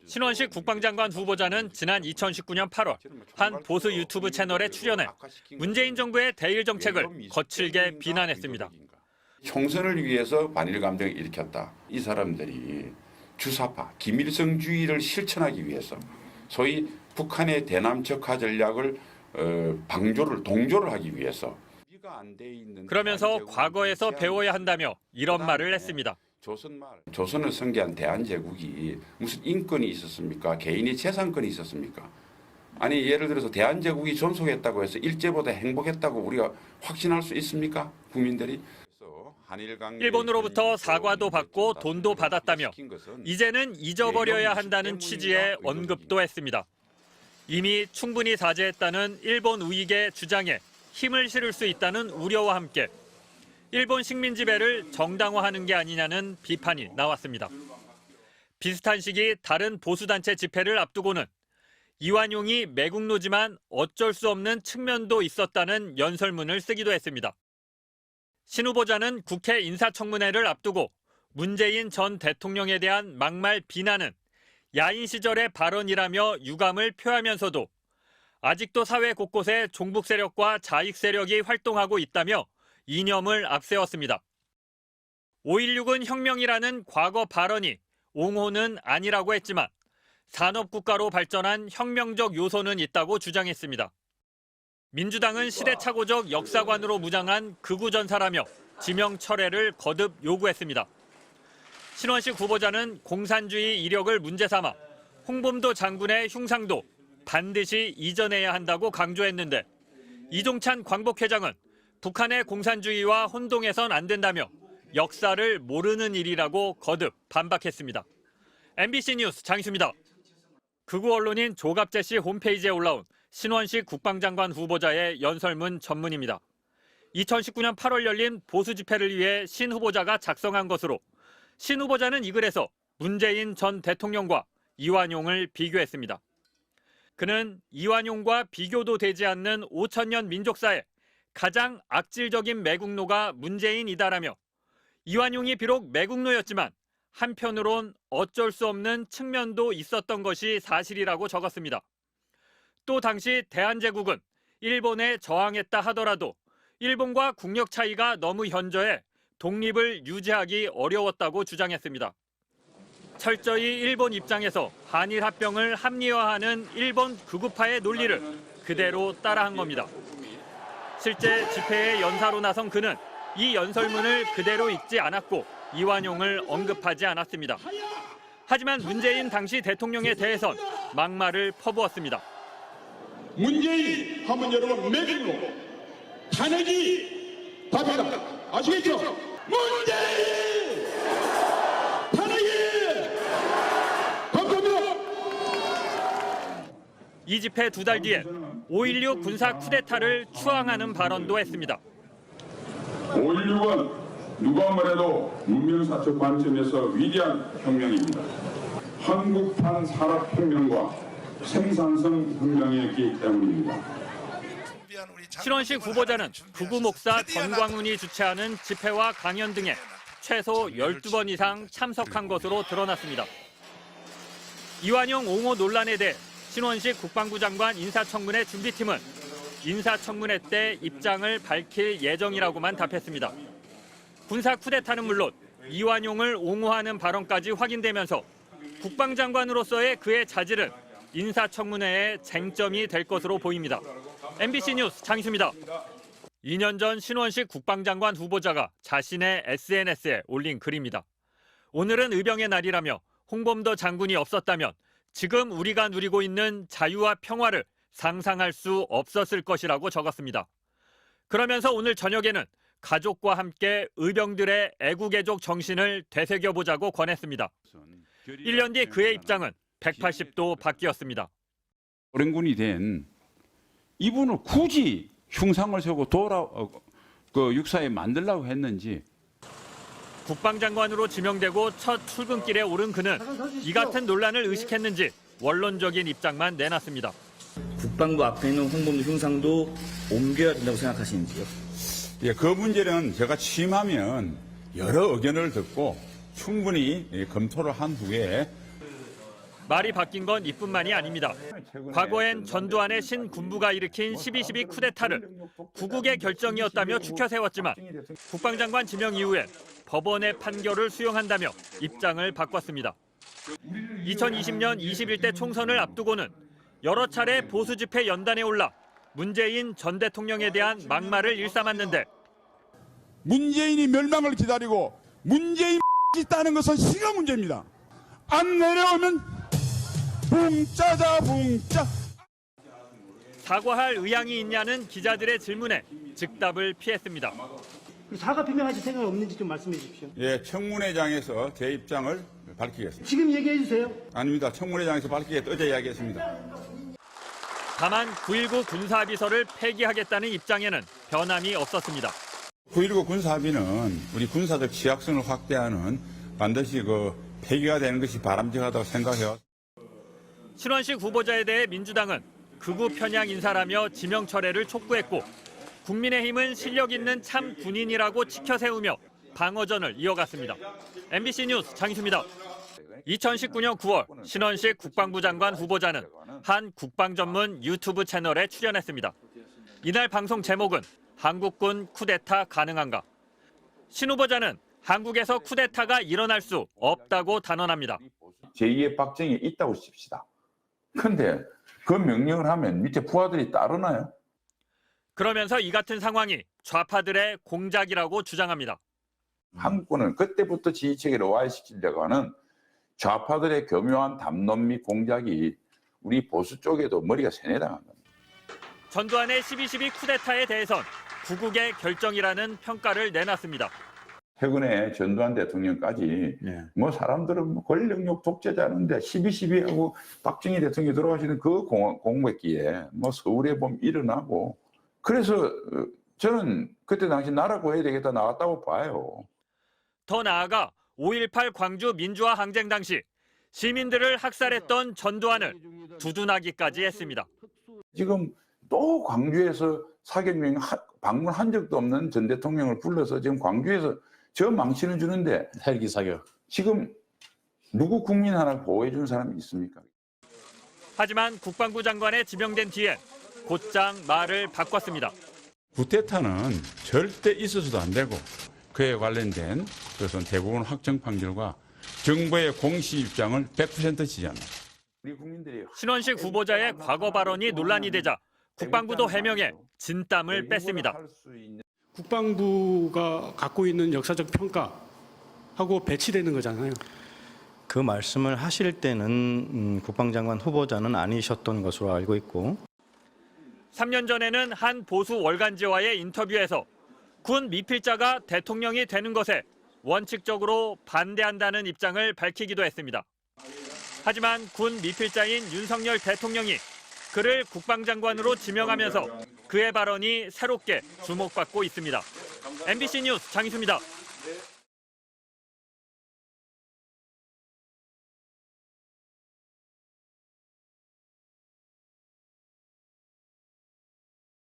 신원식 국방장관 후보자는 지난 2019년 8월 한 보수 유튜브 채널에 출연해 문재인 정부의 대일 정책을 거칠게 비난했습니다. 총선을 위해서 반일 감정을 일으켰다. 이 사람들이 주사파, 김일성주의를 실천하기 위해서 소위 북한의 대남적화 전략을 동조를 하기 위해서. 그러면서 과거에서 배워야 한다며 이런 말을 했습니다. 조선을 선개한 대한제국이 무슨 인권이 있었습니까? 개인의 재산권이 있었습니까? 아니 예를 들어서 대한제국이 존속했다고 해서 일제보다 행복했다고 우리가 확신할 수 있습니까? 국민들이. 일본으로부터 사과도 받고 돈도 받았다며 이제는 잊어버려야 한다는 취지의 언급도 했습니다. 이미 충분히 사죄했다는 일본 우익의 주장에 힘을 실을 수 있다는 우려와 함께 일본 식민 지배를 정당화하는 게 아니냐는 비판이 나왔습니다. 비슷한 시기 다른 보수단체 집회를 앞두고는 이완용이 매국노지만 어쩔 수 없는 측면도 있었다는 연설문을 쓰기도 했습니다. 신 후보자는 국회 인사청문회를 앞두고 문재인 전 대통령에 대한 막말 비난은 야인 시절의 발언이라며 유감을 표하면서도 아직도 사회 곳곳에 종북 세력과 자익 세력이 활동하고 있다며 이념을 앞세웠습니다. 5.16은 혁명이라는 과거 발언이 옹호는 아니라고 했지만 산업국가로 발전한 혁명적 요소는 있다고 주장했습니다. 민주당은 시대착오적 역사관으로 무장한 극우전사라며 지명 철회를 거듭 요구했습니다. 신원식 후보자는 공산주의 이력을 문제 삼아 홍범도 장군의 흉상도 반드시 이전해야 한다고 강조했는데 이종찬 광복회장은 북한의 공산주의와 혼동해선 안 된다며 역사를 모르는 일이라고 거듭 반박했습니다. MBC 뉴스 장희수입니다. 극우 언론인 조갑재 씨 홈페이지에 올라온 신원식 국방장관 후보자의 연설문 전문입니다. 2019년 8월 열린 보수 집회를 위해 신 후보자가 작성한 것으로 신 후보자는 이 글에서 문재인 전 대통령과 이완용을 비교했습니다. 그는 이완용과 비교도 되지 않는 5천년 민족사에 가장 악질적인 매국노가 문재인이다라며 이완용이 비록 매국노였지만 한편으론 어쩔 수 없는 측면도 있었던 것이 사실이라고 적었습니다. 또 당시 대한제국은 일본에 저항했다 하더라도 일본과 국력 차이가 너무 현저해 독립을 유지하기 어려웠다고 주장했습니다. 철저히 일본 입장에서 한일 합병을 합리화하는 일본 극우파의 논리를 그대로 따라한 겁니다. 실제 집회에 연사로 나선 그는 이 연설문을 그대로 읽지 않았고 이완용을 언급하지 않았습니다. 하지만 문재인 당시 대통령에 대해선 막말을 퍼부었습니다. 문재인 하면 여러분 매국노 탄핵이 답이다. 아시겠죠? 문재인 탄핵이 감사합니다. 이 집회 2달 뒤에 5.16 군사 쿠데타를 추앙하는 발언도 했습니다. 5.16은 누가 뭐래도 문명사적 관점에서 위대한 혁명입니다. 한국판 산업혁명과 생산성 혁명이었기 때문입니다. 신원식 후보자는 극우 목사 전광훈이 주최하는 집회와 강연 등에 최소 12번 이상 참석한 것으로 드러났습니다. 이완용 옹호 논란에 대해 신원식 국방부 장관 인사청문회 준비팀은 인사청문회 때 입장을 밝힐 예정이라고만 답했습니다. 군사 쿠데타는 물론 이완용을 옹호하는 발언까지 확인되면서 국방장관으로서의 그의 자질은 인사청문회의 쟁점이 될 것으로 보입니다. MBC 뉴스 장희수입니다. 2년 전 신원식 국방장관 후보자가 자신의 SNS에 올린 글입니다. 오늘은 의병의 날이라며 홍범도 장군이 없었다면 지금 우리가 누리고 있는 자유와 평화를 상상할 수 없었을 것이라고 적었습니다. 그러면서 오늘 저녁에는 가족과 함께 의병들의 애국애족 정신을 되새겨보자고 권했습니다. 1년 뒤 그의 입장은 180도 바뀌었습니다. 소련군이 된 이분을 굳이 흉상을 세우고 육사에 만들려고 했는지. 국방장관으로 지명되고 첫 출근길에 오른 그는 이 같은 논란을 의식했는지 원론적인 입장만 내놨습니다. 국방부 앞에 있는 홍범도 흉상도 옮겨야 된다고 생각하시는지요? 예, 그 문제는 제가 취임하면 여러 의견을 듣고 충분히 검토를 한 후에 말이 바뀐 건 이뿐만이 아닙니다. 과거엔 전두환의 신군부가 일으킨 12.12 쿠데타를 구국의 결정이었다며 추켜 세웠지만 국방장관 지명 이후에 법원의 판결을 수용한다며 입장을 바꿨습니다. 2020년 21대 총선을 앞두고는 여러 차례 보수 집회 연단에 올라 문재인 전 대통령에 대한 막말을 일삼았는데 문재인이 멸망을 기다리고 문재인 있다는 것은 시가 문제입니다. 안 내려오면 붕짜자 붕짜. 사과할 의향이 있냐는 기자들의 질문에 즉답을 피했습니다. 사과 표명하실 생각이 없는지 좀 말씀해 주십시오. 예, 청문회장에서 제 입장을 밝히겠습니다. 지금 얘기해 주세요. 아닙니다. 청문회장에서 밝히겠다. 어제 이야기했습니다. 다만 9.19 군사합의서를 폐기하겠다는 입장에는 변함이 없었습니다. 9.19 군사합의는 우리 군사적 취약성을 확대하는 반드시 폐기가 되는 것이 바람직하다고 생각해요. 신원식 후보자에 대해 민주당은 극우 편향 인사라며 지명 철회를 촉구했고 국민의힘은 실력 있는 참 군인이라고 치켜세우며 방어전을 이어갔습니다. MBC 뉴스 장희수입니다. 2019년 9월 신원식 국방부 장관 후보자는 한 국방 전문 유튜브 채널에 출연했습니다. 이날 방송 제목은 한국군 쿠데타 가능한가? 신 후보자는 한국에서 쿠데타가 일어날 수 없다고 단언합니다. 제2의 박정희 있다고 칩시다. 근데 그 명령을 하면 밑에 부하들이 따르나요? 그러면서 이 같은 상황이 좌파들의 공작이라고 주장합니다. 한국군은 그때부터 지휘체계를 와해시키려고 하는 좌파들의 교묘한 담론 및 공작이 우리 보수 쪽에도 머리가 세뇌당한 겁니다. 전두환의 12.12 쿠데타에 대해선 구국의 결정이라는 평가를 내놨습니다. 최근에 전두환 대통령까지 사람들은 권력욕 독재자는데 12.12하고 박정희 대통령이 돌아가시는 그 공백기에 서울에 보면 일어나고 그래서 저는 그때 당시 나라 구해야 되겠다 나왔다고 봐요. 더 나아가 5.18 광주 민주화 항쟁 당시 시민들을 학살했던 전두환을 두둔하기까지 했습니다. 지금 또 광주에서 사격용 방문한 적도 없는 전 대통령을 불러서 지금 광주에서 저 망신을 주는데 헬기 사격. 지금 누구 국민 하나 보호해 준 사람이 있습니까? 하지만 국방부 장관에 지명된 뒤에 곧장 말을 바꿨습니다. 쿠데타는 절대 있어서도 안 되고 그에 관련된 그것은 대법원 확정 판결과 정부의 공식 입장을 100% 지지합니다. 우리 국민들이 신원식 후보자의 과거 발언이 논란이 되자 국방부도 해명해 진땀을 뺐습니다. 국방부가 갖고 있는 역사적 평가하고 배치되는 거잖아요. 그 말씀을 하실 때는 국방장관 후보자는 아니셨던 것으로 알고 있고 3년 전에는 한 보수 월간지와의 인터뷰에서 군 미필자가 대통령이 되는 것에 원칙적으로 반대한다는 입장을 밝히기도 했습니다. 하지만 군 미필자인 윤석열 대통령이 그를 국방장관으로 지명하면서 그의 발언이 새롭게 주목받고 있습니다. MBC 뉴스 장희수입니다.